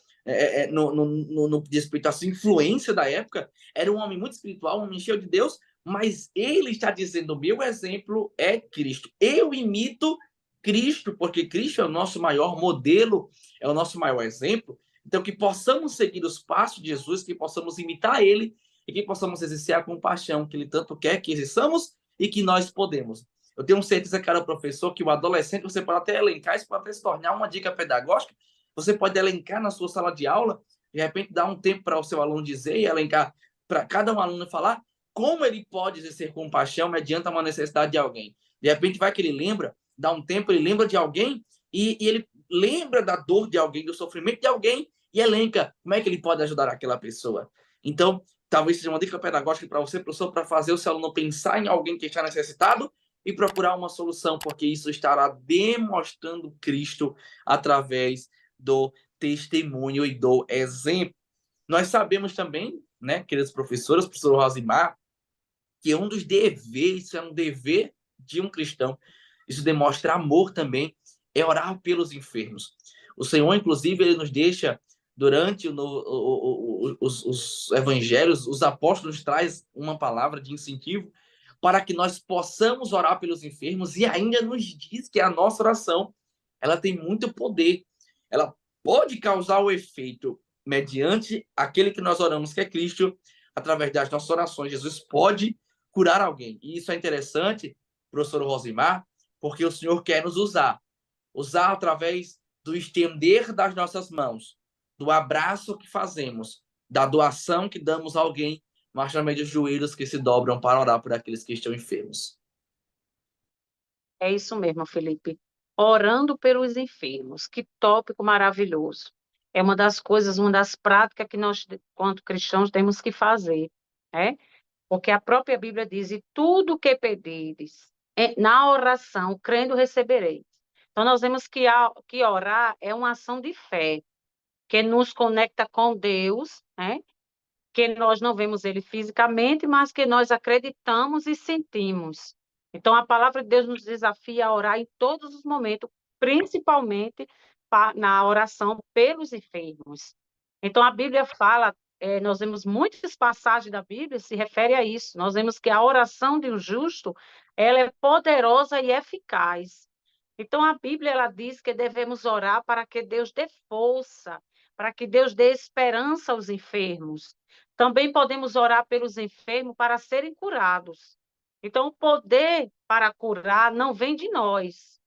no respeito à sua influência da época. Era um homem muito espiritual, um homem cheio de Deus, mas ele está dizendo: o meu exemplo é Cristo. Eu imito Cristo, porque Cristo é o nosso maior modelo, é o nosso maior exemplo. Então, que possamos seguir os passos de Jesus, que possamos imitar ele e que possamos exercer a compaixão que ele tanto quer que exerçamos e que nós podemos. Eu tenho certeza, cara, professor, que o adolescente, você pode até elencar, isso pode até se tornar uma dica pedagógica, você pode elencar na sua sala de aula De repente, dá um tempo para o seu aluno dizer e elencar, para cada um aluno falar como ele pode exercer compaixão mediante uma necessidade de alguém. De repente, vai que ele lembra, dá um tempo, ele lembra de alguém e ele lembra da dor de alguém, do sofrimento de alguém e elenca como é que ele pode ajudar aquela pessoa. Então, talvez seja uma dica pedagógica para você, professor, para fazer o seu aluno pensar em alguém que está necessitado e procurar uma solução, porque isso estará demonstrando Cristo através do testemunho e do exemplo. Nós sabemos também, né, queridos professores, professor Rosimar, que um dos deveres, isso é um dever de um cristão, isso demonstra amor também, é orar pelos enfermos. O Senhor, inclusive, ele nos deixa, durante os evangelhos, os apóstolos traz uma palavra de incentivo para que nós possamos orar pelos enfermos e ainda nos diz que a nossa oração, ela tem muito poder. Ela pode causar o efeito mediante aquele que nós oramos, que é Cristo, através das nossas orações. Jesus pode curar alguém. E isso é interessante, professor Rosimar, porque o Senhor quer nos usar através do estender das nossas mãos, do abraço que fazemos, da doação que damos a alguém, mas também dos joelhos que se dobram para orar por aqueles que estão enfermos. É isso mesmo, Felipe. Orando pelos enfermos. Que tópico maravilhoso. É uma das coisas, uma das práticas que nós, quanto cristãos, temos que fazer, né? Porque a própria Bíblia diz: e tudo que pedires, na oração, crendo, recebereis. Então, nós vemos que orar é uma ação de fé, que nos conecta com Deus, né? Que nós não vemos ele fisicamente, mas que nós acreditamos e sentimos. Então, a palavra de Deus nos desafia a orar em todos os momentos, principalmente na oração pelos enfermos. Então, a Bíblia fala, nós vemos muitas passagens da Bíblia se refere a isso. Nós vemos que a oração de um justo, ela é poderosa e eficaz. Então, a Bíblia ela diz que devemos orar para que Deus dê força, para que Deus dê esperança aos enfermos. Também podemos orar pelos enfermos para serem curados. Então, o poder para curar não vem de nós.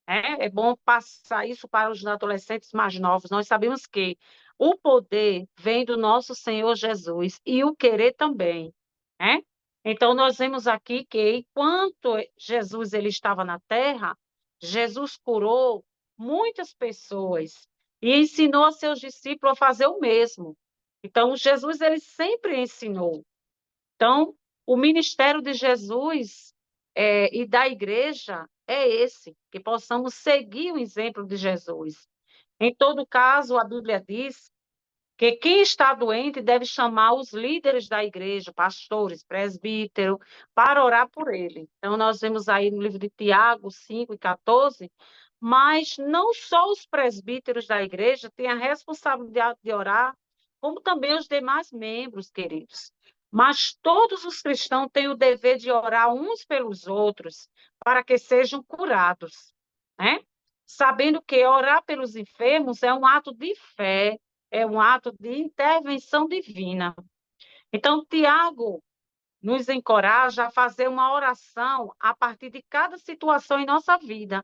É bom passar isso para os adolescentes mais novos. Nós sabemos que o poder vem do nosso Senhor Jesus e o querer também. Né? Então, nós vemos aqui que, enquanto Jesus ele estava na terra, Jesus curou muitas pessoas e ensinou a seus discípulos a fazer o mesmo. Então, Jesus ele sempre ensinou. Então, o ministério de Jesus e da igreja é esse, que possamos seguir o exemplo de Jesus. Em todo caso, a Bíblia diz que quem está doente deve chamar os líderes da igreja, pastores, presbíteros, para orar por ele. Então, nós vemos aí no livro de Tiago 5:14, mas não só os presbíteros da igreja têm a responsabilidade de orar, como também os demais membros, queridos. Mas todos os cristãos têm o dever de orar uns pelos outros, para que sejam curados, né? Sabendo que orar pelos enfermos é um ato de fé, é um ato de intervenção divina. Então, Tiago nos encoraja a fazer uma oração a partir de cada situação em nossa vida.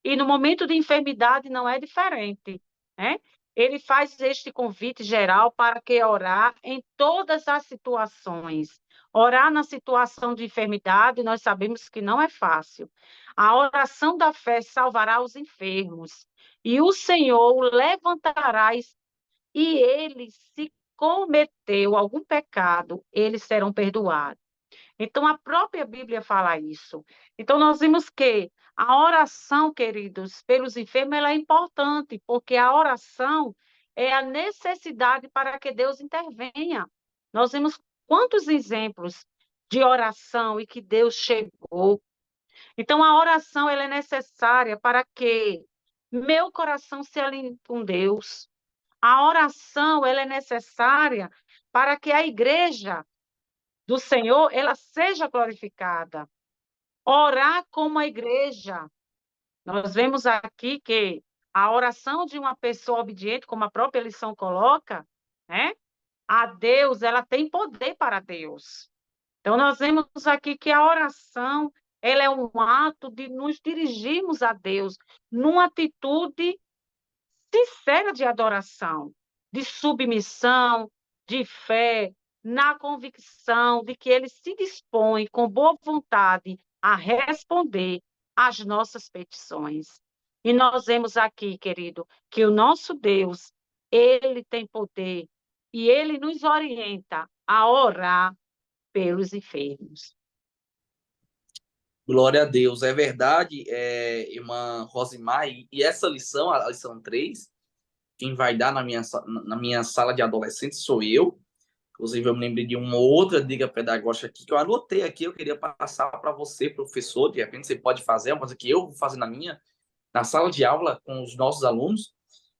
E no momento de enfermidade não é diferente, né? Ele faz este convite geral para que orar em todas as situações. Orar na situação de enfermidade, nós sabemos que não é fácil. A oração da fé salvará os enfermos, e o Senhor o levantará e ele, se cometeu algum pecado, eles serão perdoados. Então, a própria Bíblia fala isso. Então, nós vimos que a oração, queridos, pelos enfermos, ela é importante, porque a oração é a necessidade para que Deus intervenha. Nós vimos quantos exemplos de oração e que Deus chegou. Então, a oração ela é necessária para que meu coração se alinhe com Deus. A oração ela é necessária para que a igreja do Senhor ela seja glorificada. Orar como a igreja. Nós vemos aqui que a oração de uma pessoa obediente, como a própria lição coloca, né? A Deus, ela tem poder para Deus. Então, nós vemos aqui que a oração ela é um ato de nos dirigirmos a Deus numa atitude sincera de adoração. de submissão, de fé, na convicção de que Ele se dispõe com boa vontade a responder às nossas petições. E nós vemos aqui, querido, que o nosso Deus, Ele tem poder e Ele nos orienta a orar pelos enfermos. Glória a Deus, é verdade, irmã Rosimar, e essa lição, a lição 3, quem vai dar na minha sala de adolescentes sou eu. Inclusive, eu me lembrei de uma outra dica pedagógica aqui que eu anotei aqui, eu queria passar para você, professor, de repente você pode fazer, uma coisa que eu vou fazer na sala de aula com os nossos alunos,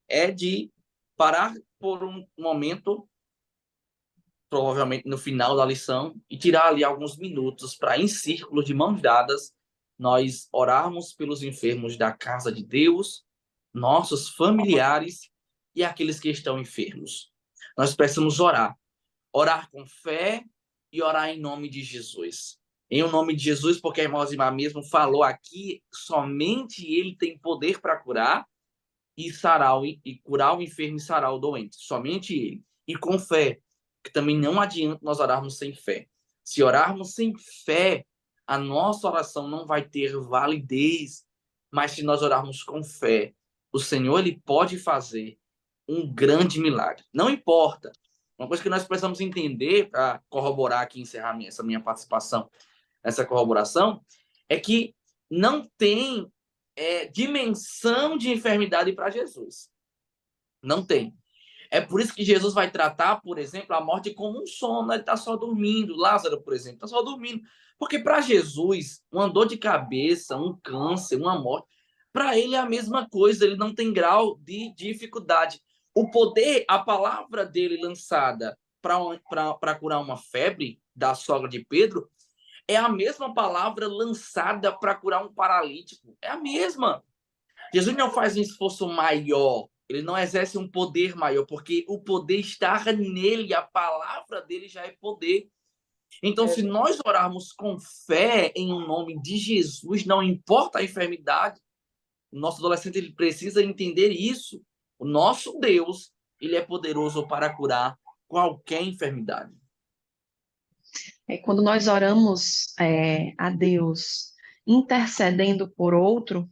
é de parar por um momento, provavelmente no final da lição, e tirar ali alguns minutos para, em círculo de mãos dadas, nós orarmos pelos enfermos da casa de Deus, nossos familiares e aqueles que estão enfermos. Nós precisamos orar com fé e orar em nome de Jesus. Em nome de Jesus, porque a irmã Zimar mesmo falou aqui, somente Ele tem poder para curar e curar o enfermo e sarar o doente. Somente Ele. E com fé, que também não adianta nós orarmos sem fé. Se orarmos sem fé, a nossa oração não vai ter validez. Mas se nós orarmos com fé, o Senhor Ele pode fazer um grande milagre. Não importa. Uma coisa que nós precisamos entender, para corroborar aqui e encerrar essa minha participação nessa corroboração, é que não tem dimensão de enfermidade para Jesus. Não tem. É por isso que Jesus vai tratar, por exemplo, a morte como um sono. Ele está só dormindo. Lázaro, por exemplo, está só dormindo. Porque para Jesus, uma dor de cabeça, um câncer, uma morte, para ele é a mesma coisa. Ele não tem grau de dificuldade. O poder, a palavra dele lançada para curar uma febre da sogra de Pedro, é a mesma palavra lançada para curar um paralítico. É a mesma. Jesus não faz um esforço maior. Ele não exerce um poder maior, porque o poder está nele, a palavra dele já é poder. Então, se nós orarmos com fé em um nome de Jesus, não importa a enfermidade, o nosso adolescente ele precisa entender isso. O nosso Deus, ele é poderoso para curar qualquer enfermidade. Quando nós oramos a Deus intercedendo por outro,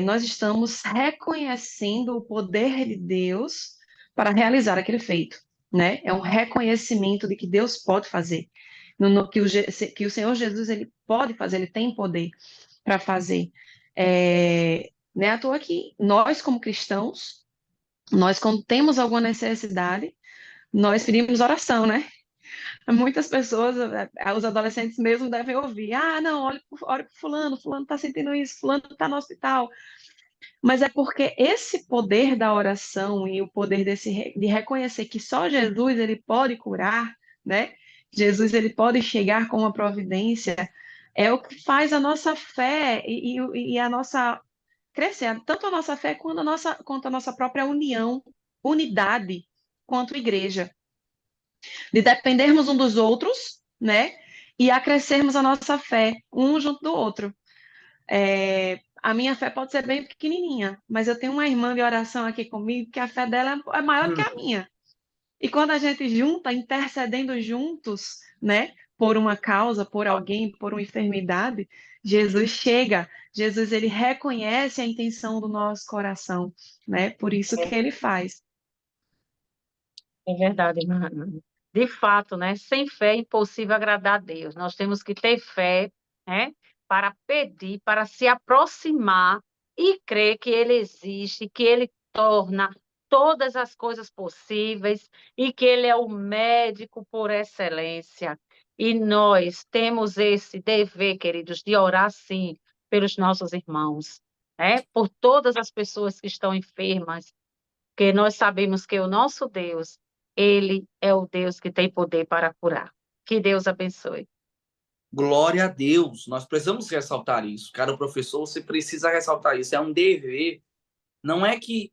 nós estamos reconhecendo o poder de Deus para realizar aquele feito, né? É um reconhecimento de que Deus pode fazer, que o Senhor Jesus ele pode fazer, ele tem poder para fazer. Não é à toa que nós, como cristãos, nós quando temos alguma necessidade, nós pedimos oração, né? Muitas pessoas, os adolescentes mesmo devem ouvir, não, olha para fulano está sentindo isso, fulano está no hospital. Mas é porque esse poder da oração e o poder de reconhecer que só Jesus ele pode curar, né? Jesus ele pode chegar com uma providência, é o que faz a nossa fé e a nossa crescer, tanto a nossa fé quanto a nossa própria unidade quanto igreja, de dependermos um dos outros, né? E acrescermos a nossa fé um junto do outro. A minha fé pode ser bem pequenininha, mas eu tenho uma irmã de oração aqui comigo que a fé dela é maior do que a minha. E quando a gente junta, intercedendo juntos, né, por uma causa, por alguém, por uma enfermidade, Jesus chega, Jesus ele reconhece a intenção do nosso coração, né? Por isso que ele faz. É verdade, irmã. De fato, né? Sem fé é impossível agradar a Deus. Nós temos que ter fé, né? Para pedir, para se aproximar e crer que Ele existe, que Ele torna todas as coisas possíveis e que Ele é o médico por excelência. E nós temos esse dever, queridos, de orar sim pelos nossos irmãos, né? Por todas as pessoas que estão enfermas, porque nós sabemos que o nosso Deus, Ele é o Deus que tem poder para curar. Que Deus abençoe. Glória a Deus. Nós precisamos ressaltar isso. Cara, o professor, você precisa ressaltar isso. É um dever. Não é que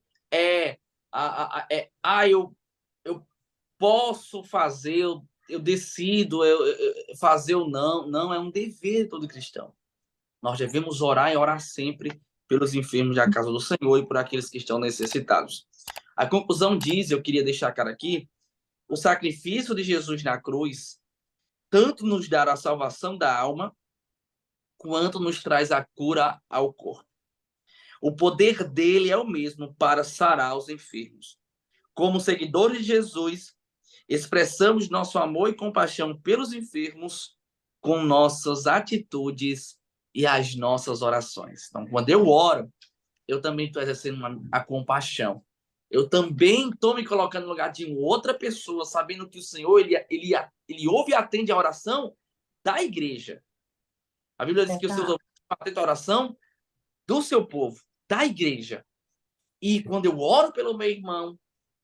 eu posso fazer, eu decido fazer ou não. Não, é um dever de todo cristão. Nós devemos orar e orar sempre pelos enfermos da casa do Senhor e por aqueles que estão necessitados. A conclusão diz, eu queria deixar claro aqui, o sacrifício de Jesus na cruz tanto nos dá a salvação da alma, quanto nos traz a cura ao corpo. O poder dele é o mesmo para sarar os enfermos. Como seguidores de Jesus, expressamos nosso amor e compaixão pelos enfermos com nossas atitudes e as nossas orações. Então, quando eu oro, eu também estou exercendo a compaixão. Eu também estou me colocando no lugar de outra pessoa, sabendo que o Senhor ele ouve e atende a oração da igreja. A Bíblia diz que os seus ouvidos atendem a oração do seu povo, da igreja. E quando eu oro pelo meu irmão,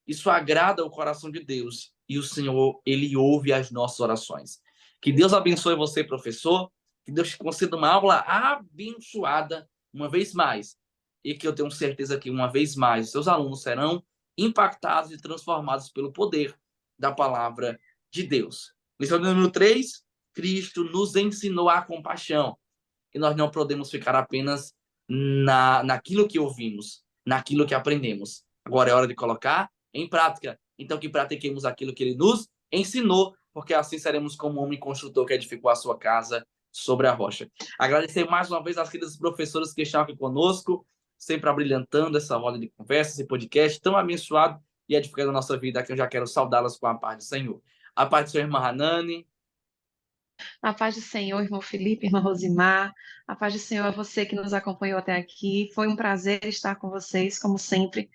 isso agrada o coração de Deus. E o Senhor, ele ouve as nossas orações. Que Deus abençoe você, professor. Que Deus te conceda uma aula abençoada uma vez mais. E que eu tenho certeza que uma vez mais os seus alunos serão impactados e transformados pelo poder da palavra de Deus. Lição número 3. Cristo nos ensinou a compaixão. E nós não podemos ficar apenas naquilo que ouvimos, naquilo que aprendemos. Agora é hora de colocar em prática. Então, que pratiquemos aquilo que ele nos ensinou, porque assim seremos como um homem construtor que edificou a sua casa sobre a rocha. Agradecer mais uma vez às queridas professoras que estão aqui conosco, sempre abrilhantando essa roda de conversa, esse podcast tão abençoado e edificando a nossa vida, que eu já quero saudá-las com a paz do Senhor. A paz do Senhor, irmã Hanani. A paz do Senhor, irmão Felipe, irmã Rosimar. A paz do Senhor a você que nos acompanhou até aqui. Foi um prazer estar com vocês, como sempre.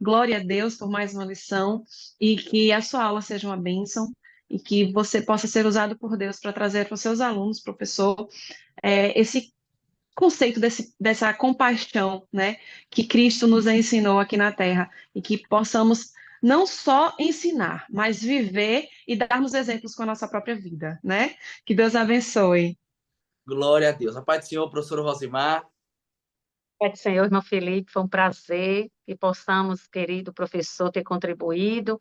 Glória a Deus por mais uma lição e que a sua aula seja uma bênção e que você possa ser usado por Deus para trazer para os seus alunos, professor, esse conceito dessa compaixão, né, que Cristo nos ensinou aqui na Terra e que possamos não só ensinar, mas viver e darmos exemplos com a nossa própria vida, né? Que Deus abençoe. Glória a Deus. A paz do Senhor, professor Rosimar. Pai do Senhor, irmão Felipe, foi um prazer que possamos, querido professor, ter contribuído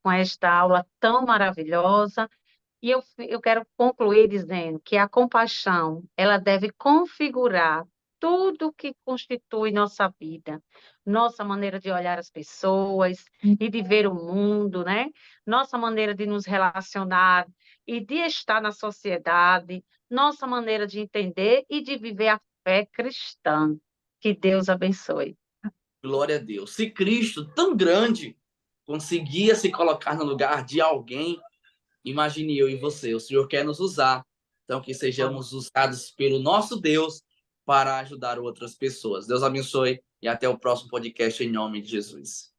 com esta aula tão maravilhosa. E eu quero concluir dizendo que a compaixão, ela deve configurar tudo que constitui nossa vida, nossa maneira de olhar as pessoas e de ver o mundo, né? Nossa maneira de nos relacionar e de estar na sociedade, nossa maneira de entender e de viver a fé cristã. Que Deus abençoe. Glória a Deus. Se Cristo, tão grande, conseguia se colocar no lugar de alguém, imagine eu e você. O Senhor quer nos usar. Então, que sejamos usados pelo nosso Deus para ajudar outras pessoas. Deus abençoe e até o próximo podcast em nome de Jesus.